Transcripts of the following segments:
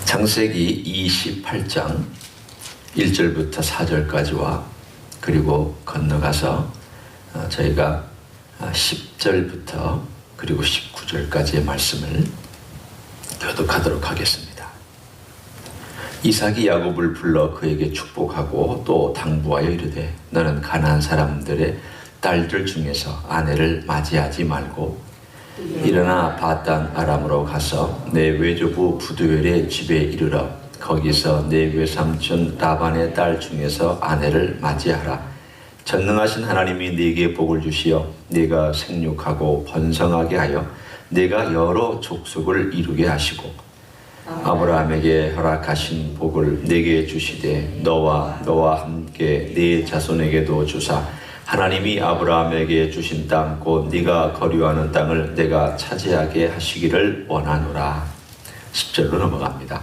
창세기 28장 1절부터 4절까지와 그리고 건너가서 저희가 10절부터 그리고 19절까지의 말씀을 교독하도록 하겠습니다. 이삭이 야곱을 불러 그에게 축복하고 또 당부하여 이르되 너는 가나안 사람들의 딸들 중에서 아내를 맞이하지 말고 일어나 바단 아람으로 가서 내 외조부 부두엘의 집에 이르러 거기서 내 외삼촌 라반의 딸 중에서 아내를 맞이하라. 전능하신 하나님이 네게 복을 주시어 네가 생육하고 번성하게 하여 네가 여러 족속을 이루게 하시고 아브라함에게 허락하신 복을 네게 주시되 너와 함께 네 자손에게도 주사 하나님이 아브라함에게 주신 땅 곧 네가 거류하는 땅을 내가 차지하게 하시기를 원하노라. 10절로 넘어갑니다.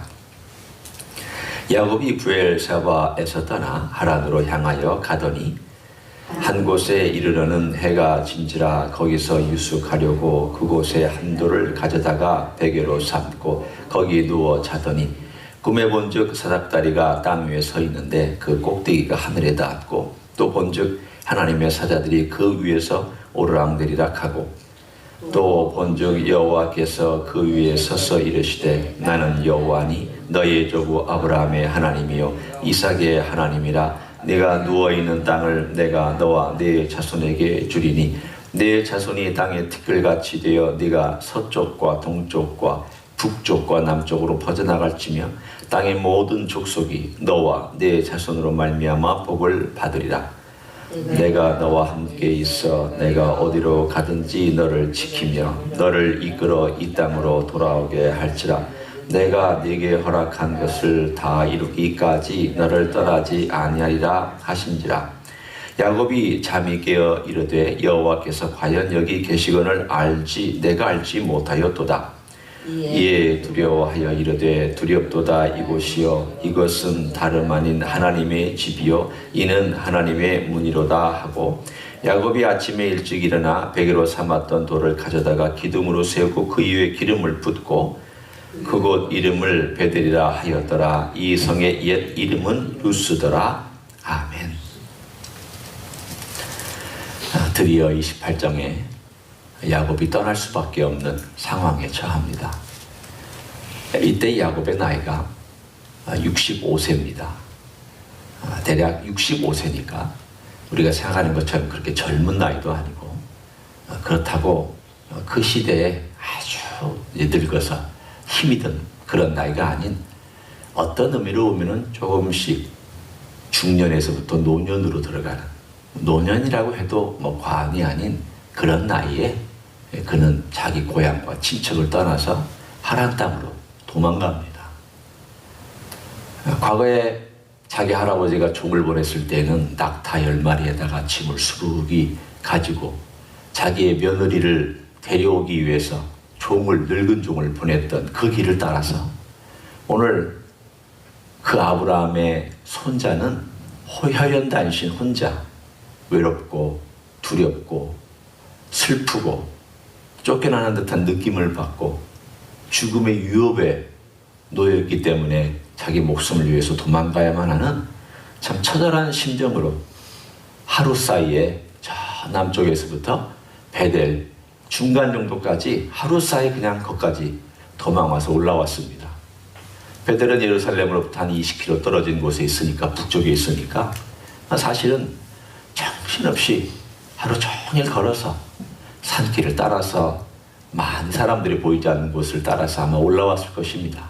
야곱이 브엘사바에서 떠나 하란으로 향하여 가더니 한 곳에 이르러는 해가 진지라 거기서 유숙하려고 그곳에 한 돌을 가져다가 베개로 삼고 거기 누워 자더니 꿈에 본즉 사닥다리가 땅 위에 서 있는데 그 꼭대기가 하늘에 닿았고 또 본즉 하나님의 사자들이 그 위에서 오르락내리락 하고 또 본즉 여호와께서 그 위에 서서 이르시되 나는 여호와니 너의 조부 아브라함의 하나님이요 이삭의 하나님이라. 네가 누워있는 땅을 내가 너와 네 자손에게 주리니 네 자손이 땅의 티끌같이 되어 네가 서쪽과 동쪽과 북쪽과 남쪽으로 퍼져나갈지며 땅의 모든 족속이 너와 네 자손으로 말미암아 복을 받으리라. 내가 너와 함께 있어 내가 어디로 가든지 너를 지키며 너를 이끌어 이 땅으로 돌아오게 할지라. 내가 네게 허락한 것을 다 이루기까지 너를 떠나지 아니하리라 하신지라. 야곱이 잠이 깨어 이르되 여호와께서 과연 여기 계시거늘 내가 알지 못하였도다. 이에 두려워하여 이르되 두렵도다. 이곳이요 이것은 다름 아닌 하나님의 집이요 이는 하나님의 문이로다 하고 야곱이 아침에 일찍 일어나 베개로 삼았던 돌을 가져다가 기둥으로 세우고 그 위에 기름을 붓고 그곳 이름을 베델이라 하였더라. 이 성의 옛 이름은 루스더라. 아멘. 드디어 28장에 야곱이 떠날 수밖에 없는 상황에 처합니다. 이때 야곱의 나이가 65세입니다. 대략 65세니까 우리가 생각하는 것처럼 그렇게 젊은 나이도 아니고 그렇다고 그 시대에 아주 늙어서 힘이 든 그런 나이가 아닌 어떤 의미로 보면 조금씩 중년에서부터 노년으로 들어가는 노년이라고 해도 과언이 아닌 그런 나이에 그는 자기 고향과 친척을 떠나서 하란 땅으로 도망갑니다. 과거에 자기 할아버지가 종을 보냈을 때는 낙타 10마리에다가 짐을 수북이 가지고 자기의 며느리를 데려오기 위해서 늙은 종을 보냈던 그 길을 따라서 오늘 그 아브라함의 손자는 호혈연단신 혼자 외롭고 두렵고 슬프고 쫓겨나는 듯한 느낌을 받고 죽음의 위협에 놓여있기 때문에 자기 목숨을 위해서 도망가야만 하는 참 처절한 심정으로 하루 사이에 저 남쪽에서부터 베델 중간 정도까지 하루 사이 그냥 거기까지 도망와서 올라왔습니다. 베델은 예루살렘으로부터 한 20km 떨어진 곳에 있으니까 북쪽에 있으니까 사실은 정신없이 하루 종일 걸어서 산길을 따라서 많은 사람들이 보이지 않는 곳을 따라서 아마 올라왔을 것입니다.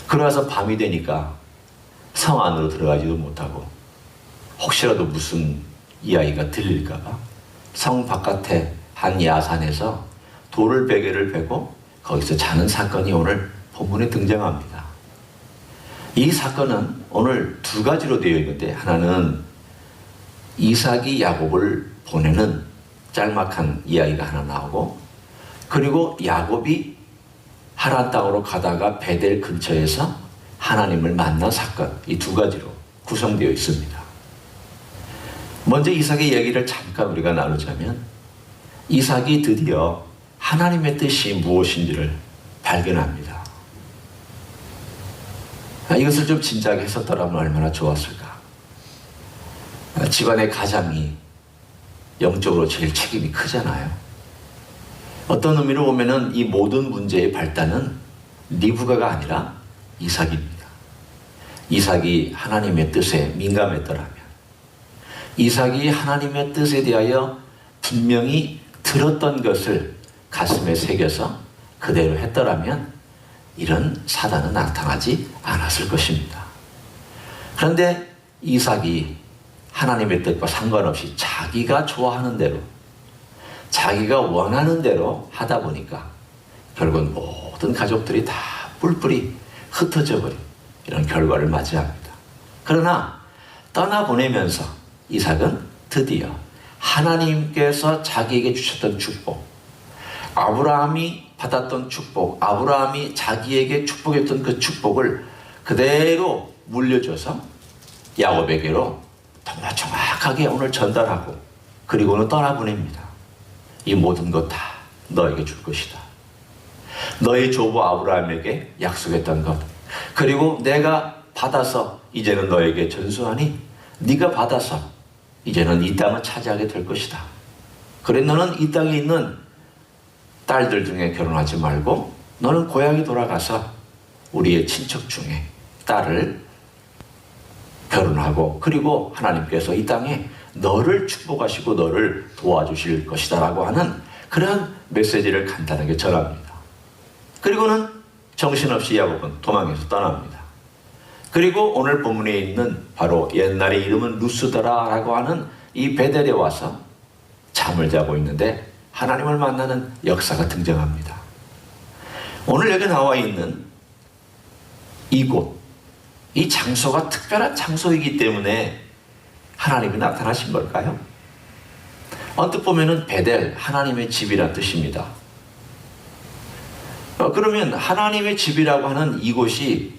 그러고서 밤이 되니까 성 안으로 들어가지도 못하고 혹시라도 무슨 이야기가 들릴까봐 성 바깥에 한 야산에서 돌을 베개를 베고 거기서 자는 사건이 오늘 본문에 등장합니다. 이 사건은 오늘 두 가지로 되어 있는데 하나는 이삭이 야곱을 보내는 짤막한 이야기가 하나 나오고 그리고 야곱이 하란 땅으로 가다가 베델 근처에서 하나님을 만난 사건, 이 두 가지로 구성되어 있습니다. 먼저 이삭의 얘기를 잠깐 우리가 나누자면 이삭이 드디어 하나님의 뜻이 무엇인지를 발견합니다. 이것을 좀 진작에 했었더라면 얼마나 좋았을까. 집안의 가장이 영적으로 제일 책임이 크잖아요. 어떤 의미로 보면은 이 모든 문제의 발단은 리브가가 아니라 이삭입니다. 이삭이 하나님의 뜻에 민감했더라면, 이삭이 하나님의 뜻에 대하여 분명히 들었던 것을 가슴에 새겨서 그대로 했더라면 이런 사단은 나타나지 않았을 것입니다. 그런데 이삭이 하나님의 뜻과 상관없이 자기가 좋아하는 대로, 자기가 원하는 대로 하다 보니까 결국은 모든 가족들이 다 뿔뿔이 흩어져 버린 이런 결과를 맞이합니다. 그러나 떠나보내면서 이삭은 드디어 하나님께서 자기에게 주셨던 축복, 아브라함이 받았던 축복, 아브라함이 자기에게 축복했던 그 축복을 그대로 물려줘서 야곱에게로 정말 정확하게 오늘 전달하고 그리고는 떠나보냅니다. 이 모든 것 다 너에게 줄 것이다. 너의 조부 아브라함에게 약속했던 것, 그리고 내가 받아서 이제는 너에게 전수하니 네가 받아서 이제는 이 땅을 차지하게 될 것이다. 그래 너는 이 땅에 있는 딸들 중에 결혼하지 말고 너는 고향에 돌아가서 우리의 친척 중에 딸을 결혼하고 그리고 하나님께서 이 땅에 너를 축복하시고 너를 도와주실 것이다 라고 하는 그러한 메시지를 간단하게 전합니다. 그리고는 정신없이 야곱은 도망해서 떠납니다. 그리고 오늘 본문에 있는 바로 옛날에 이름은 루스더라 라고 하는 이 베델에 와서 잠을 자고 있는데 하나님을 만나는 역사가 등장합니다. 오늘 여기 나와 있는 이곳, 이 장소가 특별한 장소이기 때문에 하나님이 나타나신 걸까요? 언뜻 보면은 베델, 하나님의 집이란 뜻입니다. 그러면 하나님의 집이라고 하는 이곳이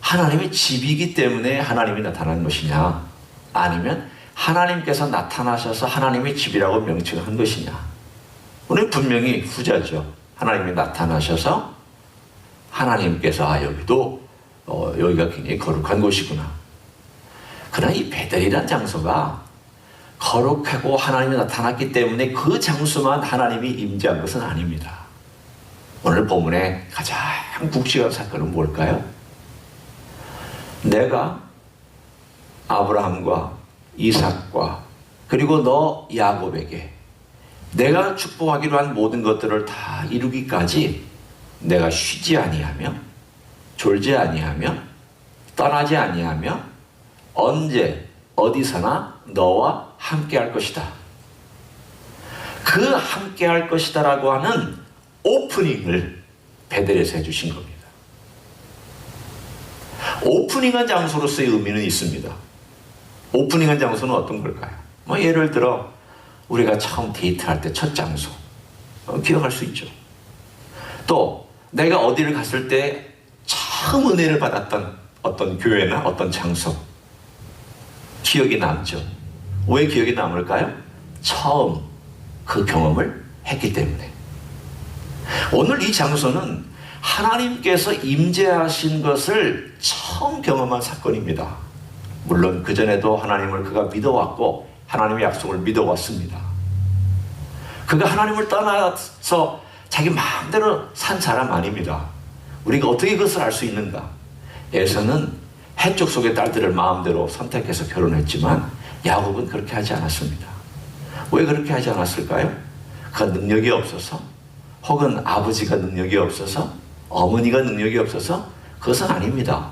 하나님의 집이기 때문에 하나님이 나타난 것이냐, 아니면 하나님께서 나타나셔서 하나님의 집이라고 명칭한 것이냐? 우리는 분명히 후자죠. 하나님이 나타나셔서 하나님께서 여기도 여기가 굉장히 거룩한 곳이구나. 그러나 이 베델이라는 장소가 거룩하고 하나님이 나타났기 때문에 그 장소만 하나님이 임재한 것은 아닙니다. 오늘 본문의 가장 굵직한 사건은 뭘까요? 내가 아브라함과 이삭과 그리고 너 야곱에게 내가 축복하기로 한 모든 것들을 다 이루기까지 내가 쉬지 아니하며 졸지 아니하며 떠나지 아니하며 언제 어디서나 너와 함께 할 것이다. 그 함께 할 것이다 라고 하는 오프닝을 베델에서 해주신 겁니다. 오프닝한 장소로서의 의미는 있습니다. 오프닝한 장소는 어떤 걸까요? 예를 들어 우리가 처음 데이트할 때 첫 장소 기억할 수 있죠. 또 내가 어디를 갔을 때 처음 은혜를 받았던 어떤 교회나 어떤 장소 기억이 남죠. 왜 기억이 남을까요? 처음 그 경험을 했기 때문에. 오늘 이 장소는 하나님께서 임재하신 것을 처음 경험한 사건입니다. 물론 그전에도 하나님을 그가 믿어왔고 하나님의 약속을 믿어왔습니다. 그가 하나님을 떠나서 자기 마음대로 산 사람 아닙니다. 우리가 어떻게 그것을 알 수 있는가? 에서는 해쪽 속의 딸들을 마음대로 선택해서 결혼했지만 야곱은 그렇게 하지 않았습니다. 왜 그렇게 하지 않았을까요? 그가 능력이 없어서, 혹은 아버지가 능력이 없어서, 어머니가 능력이 없어서? 그것은 아닙니다.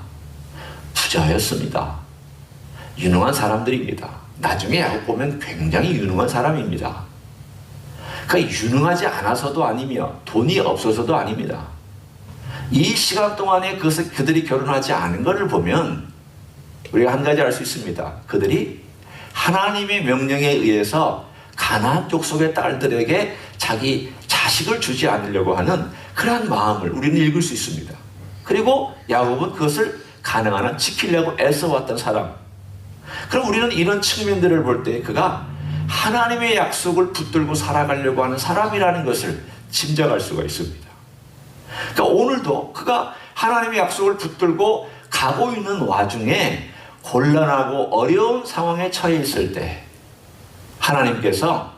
부자였습니다. 유능한 사람들입니다. 나중에 야곱 보면 굉장히 유능한 사람입니다. 그러니까 유능하지 않아서도 아니며 돈이 없어서도 아닙니다. 이 시간 동안에 그들이 결혼하지 않은 것을 보면 우리가 한 가지 알 수 있습니다. 그들이 하나님의 명령에 의해서 가나안 족속의 딸들에게 자기 자식을 주지 않으려고 하는 그러한 마음을 우리는 읽을 수 있습니다. 그리고 야곱은 그것을 가능한 한 지키려고 애써왔던 사람. 그럼 우리는 이런 측면들을 볼 때 그가 하나님의 약속을 붙들고 살아가려고 하는 사람이라는 것을 짐작할 수가 있습니다. 그러니까 오늘도 그가 하나님의 약속을 붙들고 가고 있는 와중에 곤란하고 어려운 상황에 처해 있을 때 하나님께서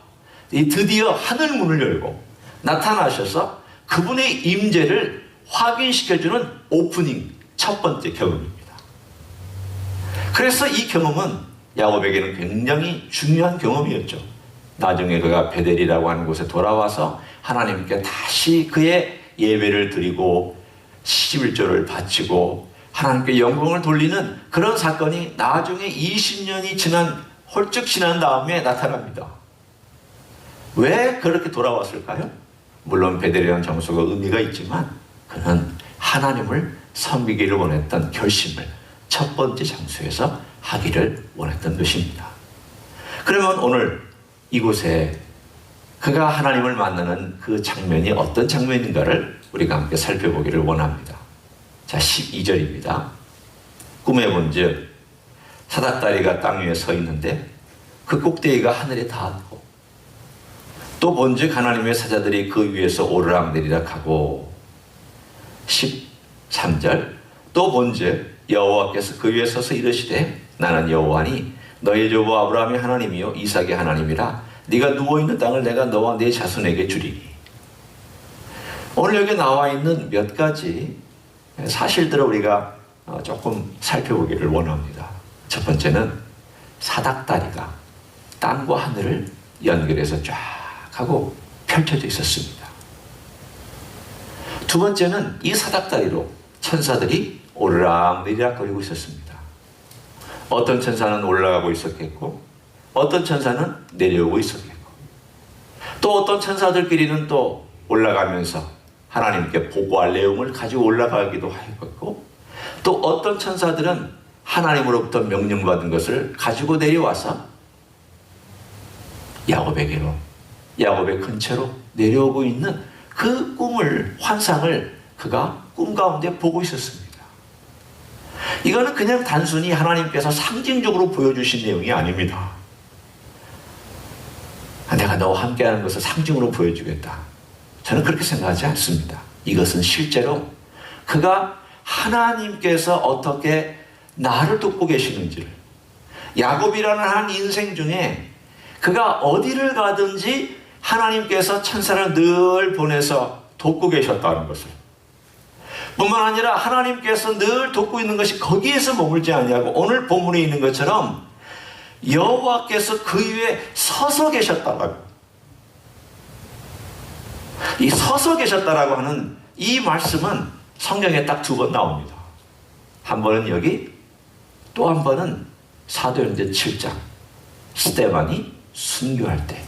드디어 하늘 문을 열고 나타나셔서 그분의 임재를 확인시켜주는 오프닝 첫 번째 경험입니다. 그래서 이 경험은 야곱에게는 굉장히 중요한 경험이었죠. 나중에 그가 베델이라고 하는 곳에 돌아와서 하나님께 다시 그의 예배를 드리고 11조를 바치고 하나님께 영광을 돌리는 그런 사건이 나중에 20년이 홀쭉 지난 다음에 나타납니다. 왜 그렇게 돌아왔을까요? 물론 베델이라는 장소가 의미가 있지만 그는 하나님을 섬기기를 원했던 결심을 첫 번째 장소에서 하기를 원했던 것입니다. 그러면 오늘 이곳에 그가 하나님을 만나는 그 장면이 어떤 장면인가를 우리가 함께 살펴보기를 원합니다. 자, 12절입니다. 꿈에 본즉 사닥다리가 땅 위에 서 있는데 그 꼭대기가 하늘에 닿았고 또 본즉 하나님의 사자들이 그 위에서 오르락내리락 하고 13절 또 본즉 여호와께서 그 위에 서서 이르시되 나는 여호와니 너의 조부 아브라함의 하나님이요 이삭의 하나님이라 네가 누워있는 땅을 내가 너와 네 자손에게 주리니. 오늘 여기 나와 있는 몇 가지 사실들을 우리가 조금 살펴보기를 원합니다. 첫 번째는 사닥다리가 땅과 하늘을 연결해서 쫙 하고 펼쳐져 있었습니다. 두 번째는 이 사닥다리로 천사들이 오르락내리락 거리고 있었습니다. 어떤 천사는 올라가고 있었겠고 어떤 천사는 내려오고 있었겠고 또 어떤 천사들끼리는 또 올라가면서 하나님께 보고할 내용을 가지고 올라가기도 하였고 또 어떤 천사들은 하나님으로부터 명령받은 것을 가지고 내려와서 야곱의 근처로 내려오고 있는 그 환상을 그가 꿈 가운데 보고 있었습니다. 이거는 그냥 단순히 하나님께서 상징적으로 보여주신 내용이 아닙니다. 내가 너와 함께하는 것을 상징으로 보여주겠다. 저는 그렇게 생각하지 않습니다. 이것은 실제로 그가 하나님께서 어떻게 나를 돕고 계시는지를, 야곱이라는 한 인생 중에 그가 어디를 가든지 하나님께서 천사를 늘 보내서 돕고 계셨다는 것을, 뿐만 아니라 하나님께서 늘 돕고 있는 것이 거기에서 머물지 아니하고 오늘 본문에 있는 것처럼 여호와께서 그 위에 서서 계셨다라고, 이 서서 계셨다라고 하는 이 말씀은 성경에 딱 두 번 나옵니다. 한 번은 여기, 또 한 번은 사도행전 7장 스데반이 순교할 때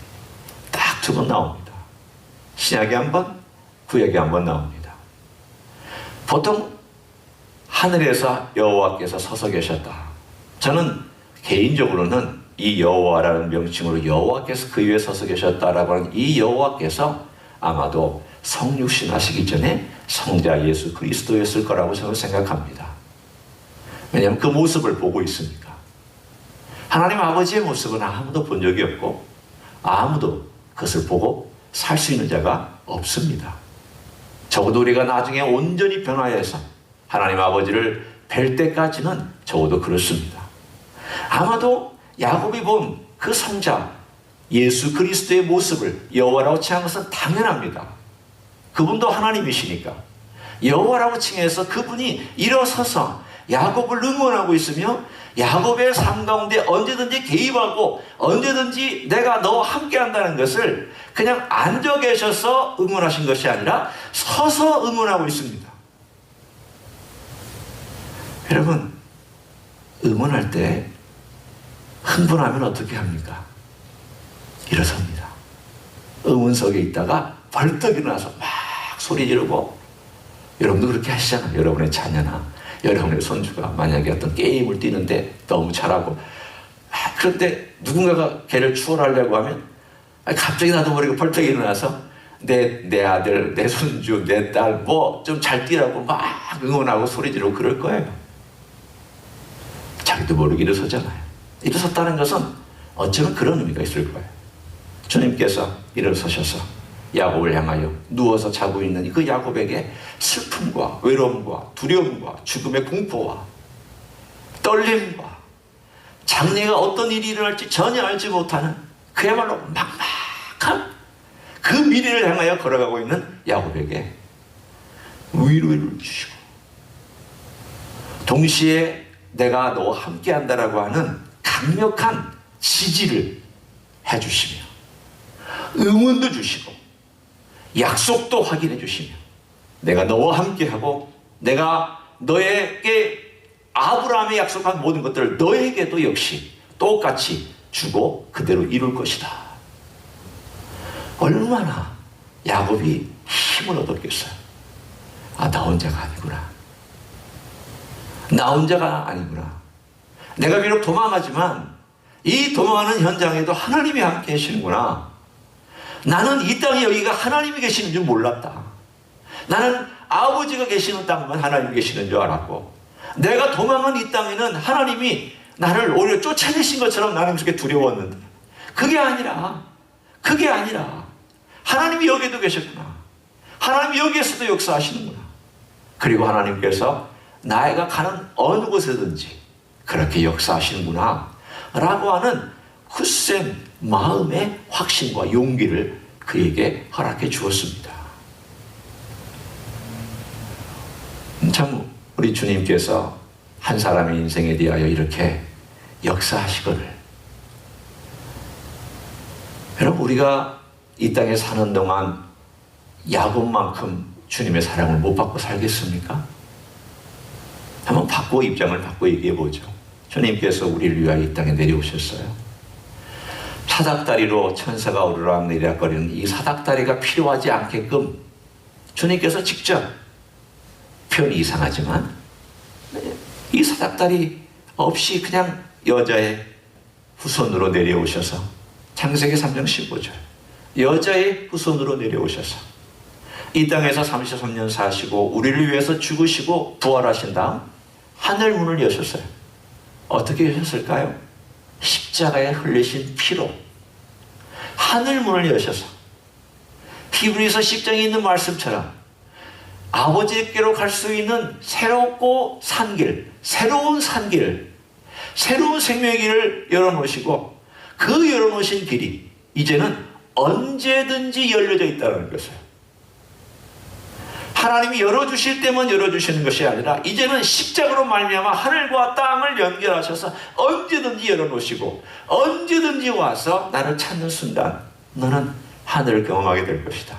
딱 두 번 나옵니다. 신약에 한 번, 구약에 한 번 나옵니다. 보통 하늘에서 여호와께서 서서 계셨다. 저는 개인적으로는 이 여호와라는 명칭으로 여호와께서 그 위에 서서 계셨다라고 하는 이 여호와께서 아마도 성육신 하시기 전에 성자 예수 그리스도였을 거라고 저는 생각합니다. 왜냐하면 그 모습을 보고 있으니까. 하나님 아버지의 모습은 아무도 본 적이 없고 아무도 그것을 보고 살 수 있는 자가 없습니다. 적어도 우리가 나중에 온전히 변화해서 하나님 아버지를 뵐 때까지는 적어도 그렇습니다. 아마도 야곱이 본 그 성자 예수 그리스도의 모습을 여호와라고 칭한 것은 당연합니다. 그분도 하나님이시니까 여호와라고 칭해서 그분이 일어서서 야곱을 응원하고 있으며 야곱의 삶 가운데 언제든지 개입하고 언제든지 내가 너와 함께 한다는 것을 그냥 앉아 계셔서 응원하신 것이 아니라 서서 응원하고 있습니다. 여러분, 응원할 때 흥분하면 어떻게 합니까? 일어섭니다. 응원석에 있다가 벌떡 일어나서 막 소리 지르고, 여러분도 그렇게 하시잖아요. 여러분의 자녀나 여러분의 손주가 만약에 어떤 게임을 뛰는데 너무 잘하고, 그런데 누군가가 걔를 추월하려고 하면 갑자기 나도 모르게 벌떡 일어나서 내 아들, 내 손주, 내 딸 뭐 좀 잘 뛰라고 막 응원하고 소리 지르고 그럴 거예요. 자기도 모르게 일어서잖아요. 일어섰다는 것은 어쩌면 그런 의미가 있을 거예요. 주님께서 일어서셔서 야곱을 향하여 누워서 자고 있는 그 야곱에게 슬픔과 외로움과 두려움과 죽음의 공포와 떨림과 장래가 어떤 일이 일어날지 전혀 알지 못하는 그야말로 막막한 그 미래를 향하여 걸어가고 있는 야곱에게 위로를 주시고, 동시에 내가 너와 함께 한다라고 하는 강력한 지지를 해주시며, 응원도 주시고, 약속도 확인해 주시며, 내가 너와 함께하고 내가 너에게 아브라함이 약속한 모든 것들을 너에게도 역시 똑같이 주고 그대로 이룰 것이다. 얼마나 야곱이 힘을 얻었겠어요. 아, 나 혼자가 아니구나. 나 혼자가 아니구나. 내가 비록 도망하지만 이 도망하는 현장에도 하나님이 함께 계시는구나. 나는 이 땅에 여기가 하나님이 계시는 줄 몰랐다. 나는 아버지가 계시는 땅만 하나님이 계시는 줄 알았고, 내가 도망한 이 땅에는 하나님이 나를 오히려 쫓아내신 것처럼 나는 그렇게 두려웠는데, 그게 아니라 하나님이 여기에도 계셨구나. 하나님이 여기에서도 역사하시는구나. 그리고 하나님께서 나이가 가는 어느 곳에든지 그렇게 역사하시는구나 라고 하는 굳센 마음의 확신과 용기를 그에게 허락해 주었습니다. 참 우리 주님께서 한 사람의 인생에 대하여 이렇게 역사하시거늘, 여러분, 우리가 이 땅에 사는 동안 야곱만큼 주님의 사랑을 못 받고 살겠습니까? 한번 입장을 바꿔 얘기해 보죠. 주님께서 우리를 위하여 이 땅에 내려오셨어요. 사닥다리로 천사가 오르락 내리락거리는 이 사닥다리가 필요하지 않게끔 주님께서 직접, 표현이 이상하지만 이 사닥다리 없이 그냥 여자의 후손으로 내려오셔서, 창세기 3장 15절, 여자의 후손으로 내려오셔서 이 땅에서 33년 사시고 우리를 위해서 죽으시고 부활하신 다음 하늘 문을 여셨어요. 어떻게 여셨을까요? 십자가에 흘리신 피로 하늘 문을 여셔서, 히브리서 10장에 있는 말씀처럼 아버지께로 갈 수 있는 새롭고 산 길, 새로운 생명의 길을 열어놓으시고, 그 열어놓으신 길이 이제는 언제든지 열려져 있다는 것을, 하나님이 열어주실 때만 열어주시는 것이 아니라 이제는 십자가로 말미암아 하늘과 땅을 연결하셔서 언제든지 열어놓으시고, 언제든지 와서 나를 찾는 순간 너는 하늘을 경험하게 될 것이다.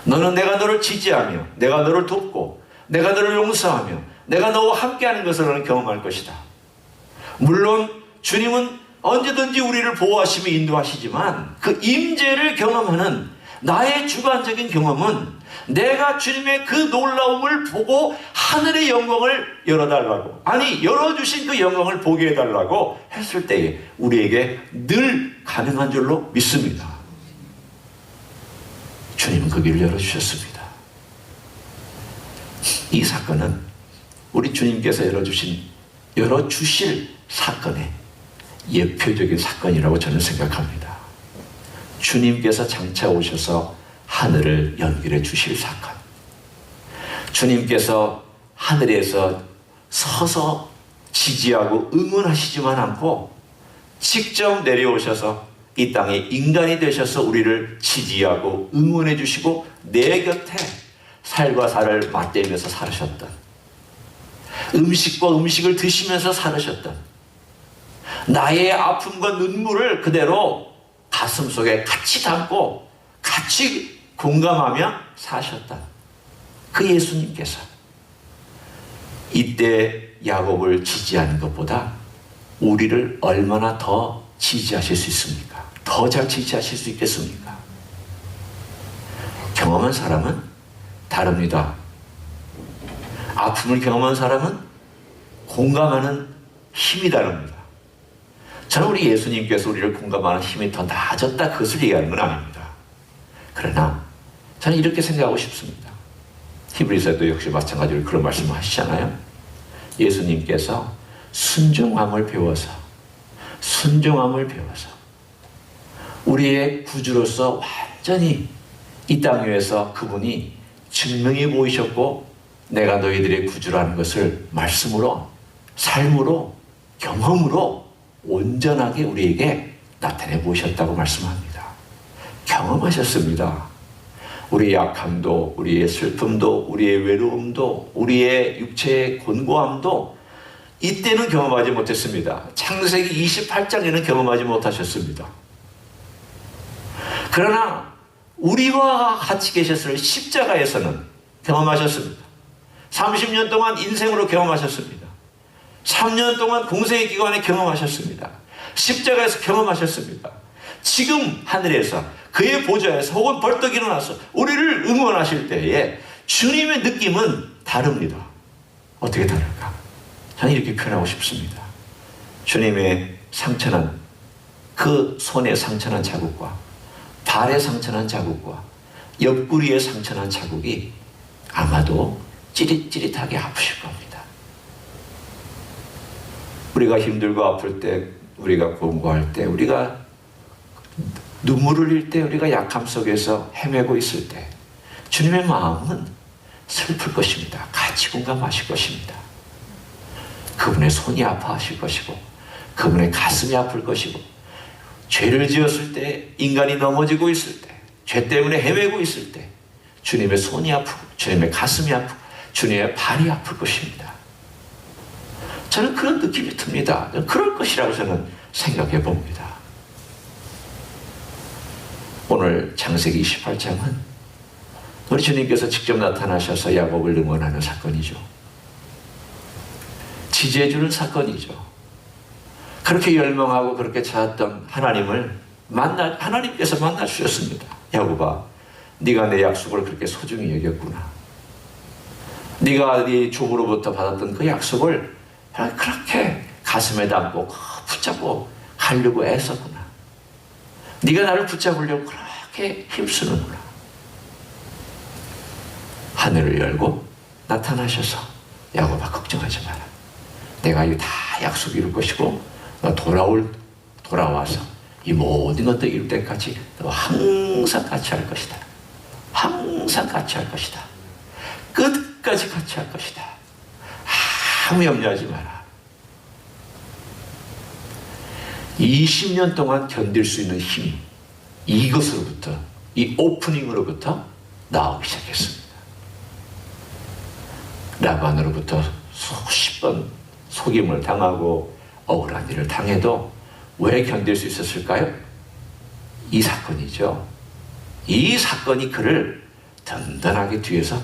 너는 내가 너를 지지하며, 내가 너를 돕고, 내가 너를 용서하며, 내가 너와 함께하는 것을 너는 경험할 것이다. 물론 주님은 언제든지 우리를 보호하시며 인도하시지만, 그 임재를 경험하는 나의 주관적인 경험은 내가 주님의 그 놀라움을 보고 하늘의 영광을 열어달라고, 아니 열어주신 그 영광을 보게 해달라고 했을 때에 우리에게 늘 가능한 줄로 믿습니다. 주님은 그 길을 열어주셨습니다. 이 사건은 우리 주님께서 열어주실 사건의 예표적인 사건이라고 저는 생각합니다. 주님께서 장차 오셔서 하늘을 연결해 주실 사건, 주님께서 하늘에서 서서 지지하고 응원하시지만 않고 직접 내려오셔서 이 땅에 인간이 되셔서 우리를 지지하고 응원해 주시고 내 곁에 살과 살을 맞대면서 살으셨던, 음식과 음식을 드시면서 살으셨던, 나의 아픔과 눈물을 그대로 가슴속에 같이 담고 같이 공감하며 사셨던 그 예수님께서 이때 야곱을 지지하는 것보다 우리를 얼마나 더 지지하실 수 있습니까? 더 잘 지지하실 수 있겠습니까? 경험한 사람은 다릅니다. 아픔을 경험한 사람은 공감하는 힘이 다릅니다. 저는 우리 예수님께서 우리를 공감하는 힘이 더 나아졌다, 그것을 얘기하는 건 아닙니다. 그러나 저는 이렇게 생각하고 싶습니다. 히브리서에도 역시 마찬가지로 그런 말씀을 하시잖아요. 예수님께서 순종함을 배워서 우리의 구주로서 완전히 이 땅 위에서 그분이 증명해 보이셨고, 내가 너희들의 구주라는 것을 말씀으로 삶으로, 경험으로 온전하게 우리에게 나타내 보셨다고 말씀합니다. 경험하셨습니다. 우리의 약함도, 우리의 슬픔도, 우리의 외로움도, 우리의 육체의 곤고함도 이때는 경험하지 못했습니다. 창세기 28장에는 경험하지 못하셨습니다. 그러나 우리와 같이 계셨을 십자가에서는 경험하셨습니다. 30년 동안 인생으로 경험하셨습니다. 3년 동안 공생의 기간에 경험하셨습니다. 십자가에서 경험하셨습니다. 지금 하늘에서 그의 보좌에서 혹은 벌떡 일어나서 우리를 응원하실 때에 주님의 느낌은 다릅니다. 어떻게 다를까? 저는 이렇게 표현하고 싶습니다. 주님의 상처난, 그 손에 상처난 자국과 발에 상처난 자국과 옆구리에 상처난 자국이 아마도 찌릿찌릿하게 아프실 겁니다. 우리가 힘들고 아플 때, 우리가 공고할 때, 우리가 눈물을 흘릴 때, 우리가 약함 속에서 헤매고 있을 때 주님의 마음은 슬플 것입니다. 같이 공감하실 것입니다. 그분의 손이 아파하실 것이고 그분의 가슴이 아플 것이고 죄를 지었을 때, 인간이 넘어지고 있을 때, 죄 때문에 헤매고 있을 때 주님의 손이 아프고 주님의 가슴이 아프고 주님의 발이 아플 것입니다. 저는 그런 느낌이 듭니다. 그럴 것이라고 저는 생각해 봅니다. 오늘 창세기 28장은 우리 주님께서 직접 나타나셔서 야곱을 응원하는 사건이죠. 지지해주는 사건이죠. 그렇게 열망하고 그렇게 찾았던 하나님을 하나님께서 만나주셨습니다. 야곱아, 네가 내 약속을 그렇게 소중히 여겼구나. 네가 네 조부로부터 받았던 그 약속을 그렇게 가슴에 담고 붙잡고 가려고 애썼구나. 네가 나를 붙잡으려고 그렇게 힘쓰는구나. 하늘을 열고 나타나셔서 야곱아, 걱정하지 마라. 내가 이 다 약속 이룰 것이고 너 돌아와서 이 모든 것들 이룰 때까지 너 항상 같이 할 것이다. 항상 같이 할 것이다. 끝까지 같이 할 것이다. 아무 염려하지 마라. 20년 동안 견딜 수 있는 힘이 이것으로부터, 이 오프닝으로부터 나오기 시작했습니다. 라반으로부터 수십 번 속임을 당하고 억울한 일을 당해도 왜 견딜 수 있었을까요? 이 사건이죠. 이 사건이 그를 든든하게 뒤에서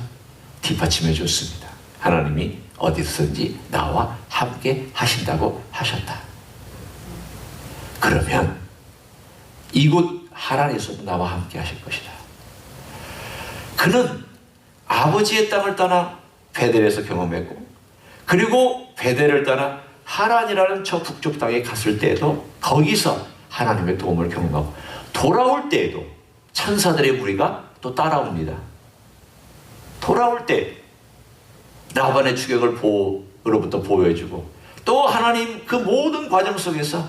뒷받침해 줬습니다. 하나님이 어디서든지 나와 함께 하신다고 하셨다. 그러면 이곳 하란에서도 나와 함께 하실 것이다. 그는 아버지의 땅을 떠나 베델에서 경험했고, 그리고 베델을 떠나 하란이라는 저 북쪽 땅에 갔을 때에도 거기서 하나님의 도움을 경험하고, 돌아올 때에도 천사들의 무리가 또 따라옵니다. 돌아올 때 라반의 추격으로부터 보호해주고, 또 하나님 그 모든 과정 속에서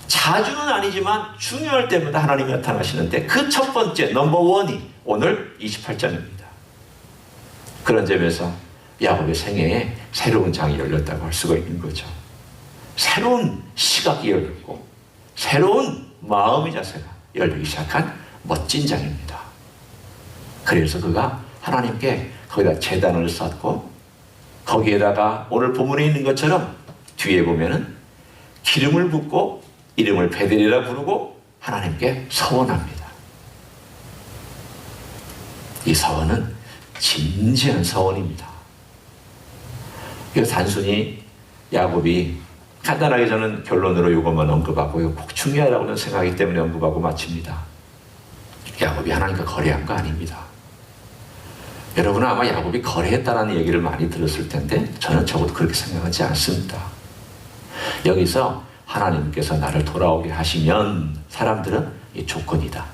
자주는 아니지만 중요할 때마다 하나님이 나타나시는데 그 첫 번째 넘버1이 오늘 28장입니다. 그런 점에서 야곱의 생애에 새로운 장이 열렸다고 할 수가 있는 거죠. 새로운 시각이 열렸고 새로운 마음의 자세가 열리기 시작한 멋진 장입니다. 그래서 그가 하나님께 거기다 제단을 쌓고, 거기에다가 오늘 본문에 있는 것처럼 뒤에 보면은 기름을 붓고 이름을 베델이라 부르고 하나님께 서원합니다. 이 서원은 진지한 서원입니다. 이거 단순히 야곱이 간단하게 저는 결론으로 이것만 언급하고, 이거 꼭 중요하다고는 생각하기 때문에 언급하고 마칩니다. 야곱이 하나님과 거래한 거 아닙니다. 여러분은 아마 야곱이 거래했다는 얘기를 많이 들었을 텐데 저는 적어도 그렇게 생각하지 않습니다. 여기서 하나님께서 나를 돌아오게 하시면, 사람들은 이 조건이다.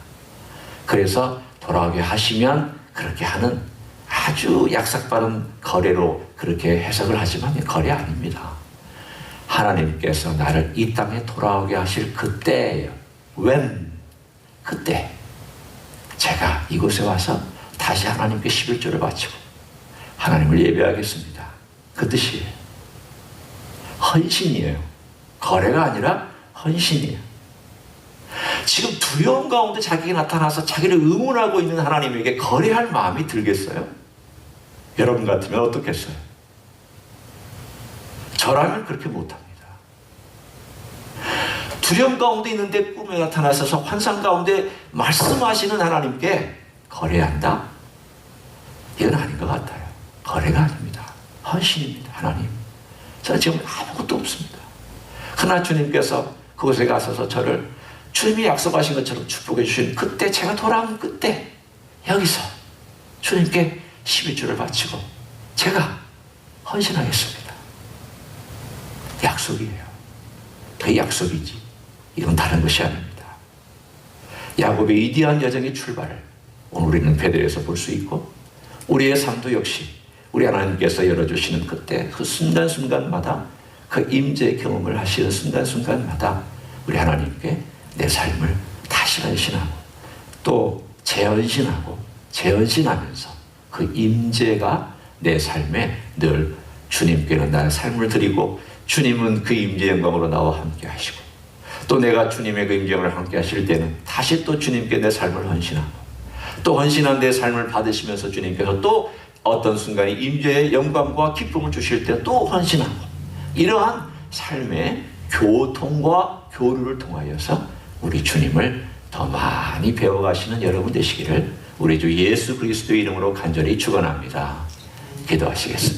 그래서 돌아오게 하시면 그렇게 하는 아주 약삭빠른 거래로 그렇게 해석을 하지만 거래 아닙니다. 하나님께서 나를 이 땅에 돌아오게 하실 그때예요. when? 그때 제가 이곳에 와서 다시 하나님께 11조를 바치고 하나님을 예배하겠습니다. 그 뜻이에요. 헌신이에요. 거래가 아니라 헌신이에요. 지금 두려움 가운데 자기가 나타나서 자기를 의문하고 있는 하나님에게 거래할 마음이 들겠어요? 여러분 같으면 어떻겠어요? 저라면 그렇게 못합니다. 두려움 가운데 있는데 꿈에 나타나셔서 환상 가운데 말씀하시는 하나님께 거래한다? 이건 아닌 것 같아요. 거래가 아닙니다. 헌신입니다. 하나님, 저는 지금 아무것도 없습니다. 그러나 주님께서 그곳에 가셔서 저를 주님이 약속하신 것처럼 축복해 주신 그때, 제가 돌아온 그때 여기서 주님께 12주를 바치고 제가 헌신하겠습니다. 약속이에요. 그 약속이지 이건 다른 것이 아닙니다. 야곱의 위대한 여정의 출발을 오늘 우리는 베들에서 볼 수 있고, 우리의 삶도 역시 우리 하나님께서 열어주시는 그때 그 순간순간마다 그 임재의 경험을 하시는 순간순간마다 우리 하나님께 내 삶을 다시 헌신하고 또 재헌신하고 재헌신하면서 그 임재가 내 삶에 늘 주님께는 나의 삶을 드리고, 주님은 그 임재 영광으로 나와 함께 하시고, 또 내가 주님의 그 임재 영광을 함께 하실 때는 다시 또 주님께 내 삶을 헌신하고, 또 헌신한 내 삶을 받으시면서 주님께서 또 어떤 순간에 임재의 영광과 기쁨을 주실 때 또 헌신하고, 이러한 삶의 교통과 교류를 통하여서 우리 주님을 더 많이 배워가시는 여러분 되시기를 우리 주 예수 그리스도의 이름으로 간절히 축원합니다. 기도하시겠습니다.